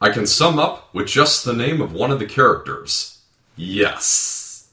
I can sum up with just the name of one of the characters. Yes.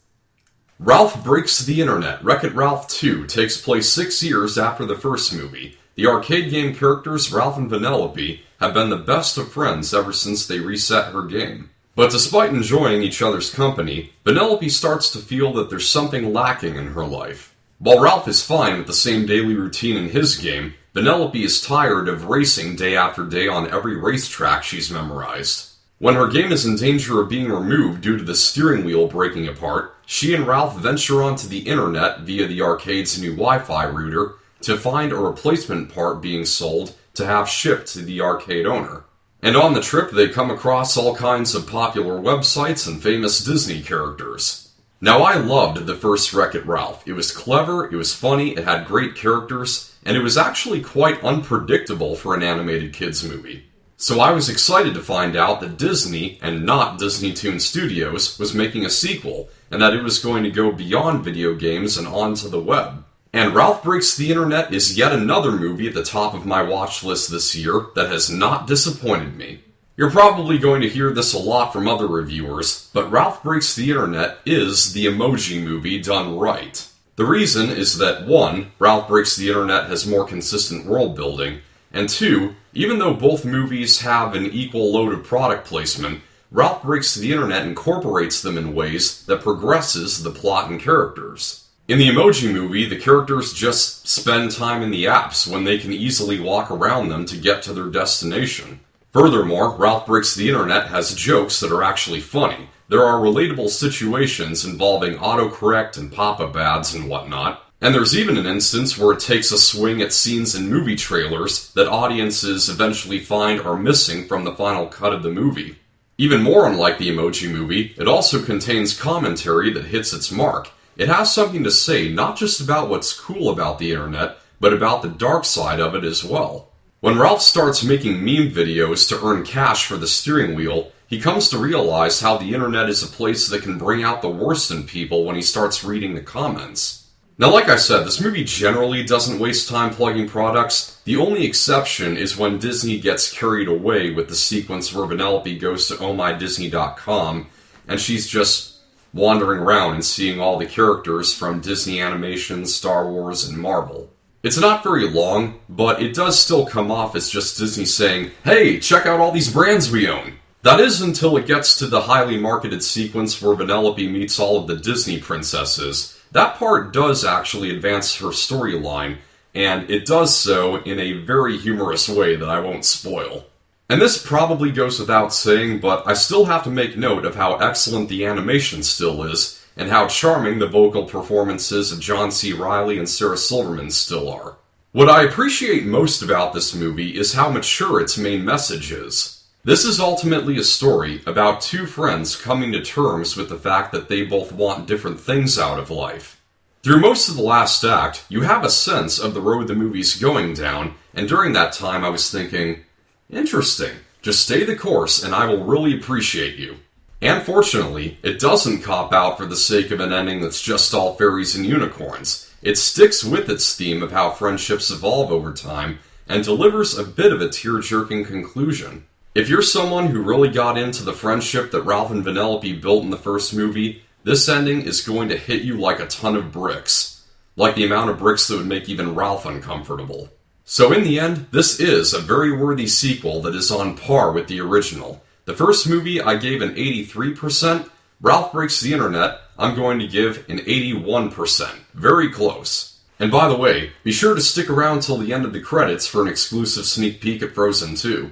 Ralph Breaks the Internet Wreck-It Ralph 2 takes place 6 years after the first movie. The arcade game characters Ralph and Vanellope have been the best of friends ever since they reset her game. But despite enjoying each other's company, Vanellope starts to feel that there's something lacking in her life. While Ralph is fine with the same daily routine in his game, Vanellope is tired of racing day after day on every racetrack she's memorized. When her game is in danger of being removed due to the steering wheel breaking apart, she and Ralph venture onto the internet via the arcade's new Wi-Fi router to find a replacement part being sold to have shipped to the arcade owner. And on the trip they come across all kinds of popular websites and famous Disney characters. Now I loved the first Wreck-It Ralph. It was clever, it was funny, it had great characters, and it was actually quite unpredictable for an animated kids movie. So I was excited to find out that Disney, and not Disney Toon Studios, was making a sequel, and that it was going to go beyond video games and onto the web. And Ralph Breaks the Internet is yet another movie at the top of my watch list this year that has not disappointed me. You're probably going to hear this a lot from other reviewers, but Ralph Breaks the Internet is the Emoji Movie done right. The reason is that 1. Ralph Breaks the Internet has more consistent world building, and 2. Even though both movies have an equal load of product placement, Ralph Breaks the Internet incorporates them in ways that progresses the plot and characters. In the Emoji Movie, the characters just spend time in the apps when they can easily walk around them to get to their destination. Furthermore, Ralph Breaks the Internet has jokes that are actually funny. There are relatable situations involving autocorrect and pop-up ads and whatnot. And there's even an instance where it takes a swing at scenes in movie trailers that audiences eventually find are missing from the final cut of the movie. Even more unlike the Emoji Movie, it also contains commentary that hits its mark. It has something to say not just about what's cool about the internet, but about the dark side of it as well. When Ralph starts making meme videos to earn cash for the steering wheel, he comes to realize how the internet is a place that can bring out the worst in people when he starts reading the comments. Now, like I said, this movie generally doesn't waste time plugging products. The only exception is when Disney gets carried away with the sequence where Vanellope goes to ohmydisney.com and she's just wandering around and seeing all the characters from Disney Animation, Star Wars, and Marvel. It's not very long, but it does still come off as just Disney saying, "Hey, check out all these brands we own." That is until it gets to the highly marketed sequence where Vanellope meets all of the Disney princesses. That part does actually advance her storyline, and it does so in a very humorous way that I won't spoil. And this probably goes without saying, but I still have to make note of how excellent the animation still is, and how charming the vocal performances of John C. Reilly and Sarah Silverman still are. What I appreciate most about this movie is how mature its main message is. This is ultimately a story about two friends coming to terms with the fact that they both want different things out of life. Through most of the last act, you have a sense of the road the movie's going down, and during that time I was thinking, interesting, just stay the course and I will really appreciate you. And fortunately, it doesn't cop out for the sake of an ending that's just all fairies and unicorns. It sticks with its theme of how friendships evolve over time, and delivers a bit of a tear-jerking conclusion. If you're someone who really got into the friendship that Ralph and Vanellope built in the first movie, this ending is going to hit you like a ton of bricks. Like the amount of bricks that would make even Ralph uncomfortable. So in the end, this is a very worthy sequel that is on par with the original. The first movie I gave an 83%, Ralph Breaks the Internet I'm going to give an 81%. Very close. And by the way, be sure to stick around till the end of the credits for an exclusive sneak peek at Frozen 2.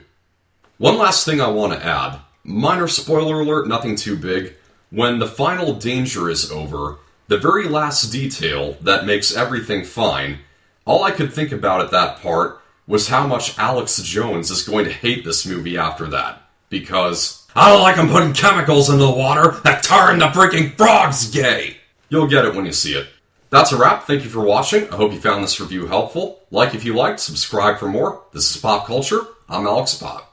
One last thing I want to add. Minor spoiler alert, nothing too big. When the final danger is over, the very last detail that makes everything fine, all I could think about at that part was how much Alex Jones is going to hate this movie after that. Because, I don't like them putting chemicals into the water that turn the freaking frogs gay! You'll get it when you see it. That's a wrap. Thank you for watching. I hope you found this review helpful. Like if you liked, subscribe for more. This is Pop Culture. I'm Alex Pop.